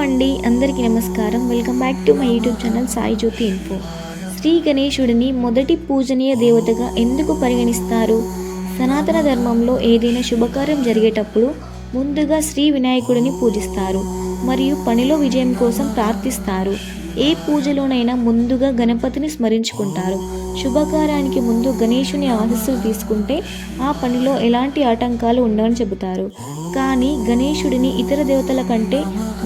అండి, అందరికీ నమస్కారం. Welcome back to my YouTube channel Sai Jyothi info. Shri గణేశుడిని మొదటి పూజనీయ దేవతగా ఎందుకు పరిగణిస్తారు? సనాతన ధర్మంలో ఏదైనా శుభకార్యం జరిగేటప్పుడు ముందుగా శ్రీ వినాయకుడిని పూజిస్తారు మరియు పనిలో విజయం కోసం ప్రార్థిస్తారు. ఏ పూజలోనైనా ముందుగా గణపతిని స్మరించుకుంటారు. శుభకార్యానికి ముందు గణేశుని ఆశీస్సులు తీసుకుంటే ఆ పనిలో ఎలాంటి ఆటంకాలు ఉండవని చెబుతారు. కానీ గణేశుడిని ఇతర దేవతల కంటే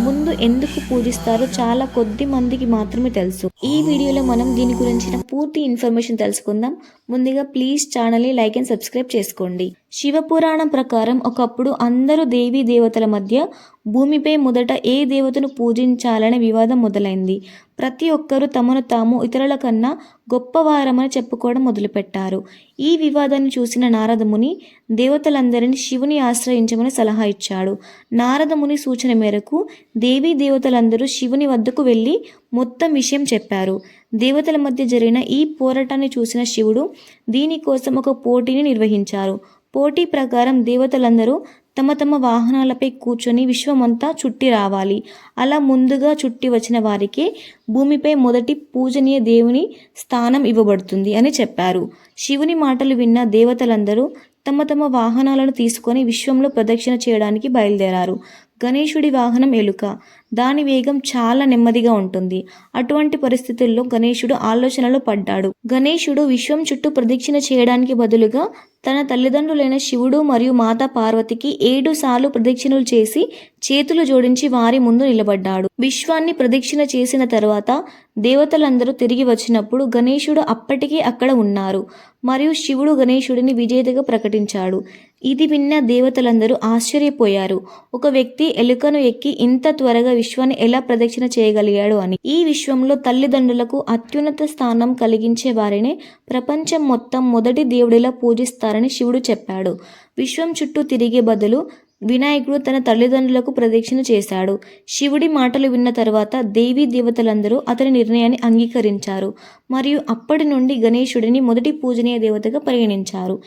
ముందు ఎందుకు పూజిస్తారో చాలా కొద్ది మందికి మాత్రమే తెలుసు. ఈ వీడియోలో మనం దీని గురించిన పూర్తి ఇన్ఫర్మేషన్ తెలుసుకుందాం. ముందుగా ప్లీజ్ ఛానల్ని లైక్ అండ్ సబ్స్క్రైబ్ చేసుకోండి. శివపురాణం ప్రకారం ఒకప్పుడు అందరూ దేవీ దేవతల మధ్య భూమిపై మొదట ఏ దేవతను పూజించాలనే వివాదం మొదలైంది. ప్రతి ఒక్కరూ తమను తాము ఇతరుల కన్నా గొప్పవారమని చెప్పుకోవడం మొదలుపెట్టారు. ఈ వివాదాన్ని చూసిన నారదముని దేవతలందరినీ శివుని ఆశ్రయించమని సలహా ఇచ్చాడు. నారదముని సూచన మేరకు దేవీ దేవతలందరూ శివుని వద్దకు వెళ్ళి మొత్తం విషయం చెప్పారు. దేవతల మధ్య జరిగిన ఈ పోరాటాన్ని చూసిన శివుడు దీనికోసం ఒక పోటీని నిర్వహించారు. పోటీ ప్రకారం దేవతలందరూ తమ తమ వాహనాలపై కూర్చొని విశ్వమంతా చుట్టి రావాలి. అలా ముందుగా చుట్టి వచ్చిన వారికే భూమిపై మొదటి పూజనీయ దేవుని స్థానం ఇవ్వబడుతుంది అని చెప్పారు. శివుని మాటలు విన్న దేవతలందరూ తమ తమ వాహనాలను తీసుకొని విశ్వంలో ప్రదక్షిణ చేయడానికి బయలుదేరారు. గణేశుడి వాహనం ఎలుక. దాని వేగం చాలా నెమ్మదిగా ఉంటుంది. అటువంటి పరిస్థితుల్లో గణేశుడు ఆలోచనలో పడ్డాడు. గణేశుడు విశ్వం చుట్టూ ప్రదక్షిణ చేయడానికి బదులుగా తన తల్లిదండ్రులైన శివుడు మరియు మాతా పార్వతికి 7 సార్లు ప్రదక్షిణలు చేసి చేతులు జోడించి వారి ముందు నిలబడ్డాడు. విశ్వాన్ని ప్రదక్షిణ చేసిన తర్వాత దేవతలందరూ తిరిగి వచ్చినప్పుడు గణేశుడు అప్పటికే అక్కడ ఉన్నారు మరియు శివుడు గణేశుడిని విజేతగా ప్రకటించాడు. ఇది విన్న దేవతలందరూ ఆశ్చర్యపోయారు. ఒక వ్యక్తి ఎలుకను ఎక్కి ఇంత త్వరగా విశ్వాన్ని ఎలా ప్రదక్షిణ చేయగలిగాడు అని. ఈ విశ్వంలో తల్లిదండ్రులకు అత్యున్నత స్థానం కలిగించే వారినే ప్రపంచం మొత్తం మొదటి దేవుడిలా పూజిస్తారని శివుడు చెప్పాడు. విశ్వం చుట్టూ తిరిగే బదులు వినాయకుడు తన తల్లిదండ్రులకు ప్రదక్షిణ చేశాడు. శివుడి మాటలు విన్న తర్వాత దేవీ దేవతలందరూ అతని నిర్ణయాన్ని అంగీకరించారు మరియు అప్పటి నుండి గణేశుడిని మొదటి పూజనీయ దేవతగా పరిగణించారు.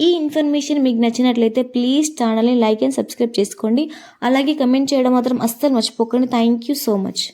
ఈ ఇన్ఫర్మేషన్ మీకు నచ్చినట్లయితే ప్లీజ్ ఛానల్ని లైక్ అండ్ సబ్స్క్రైబ్ చేసుకోండి. అలాగే కమెంట్ చేయడం మాత్రం అస్సలు మర్చిపోకండి. Thank you so much.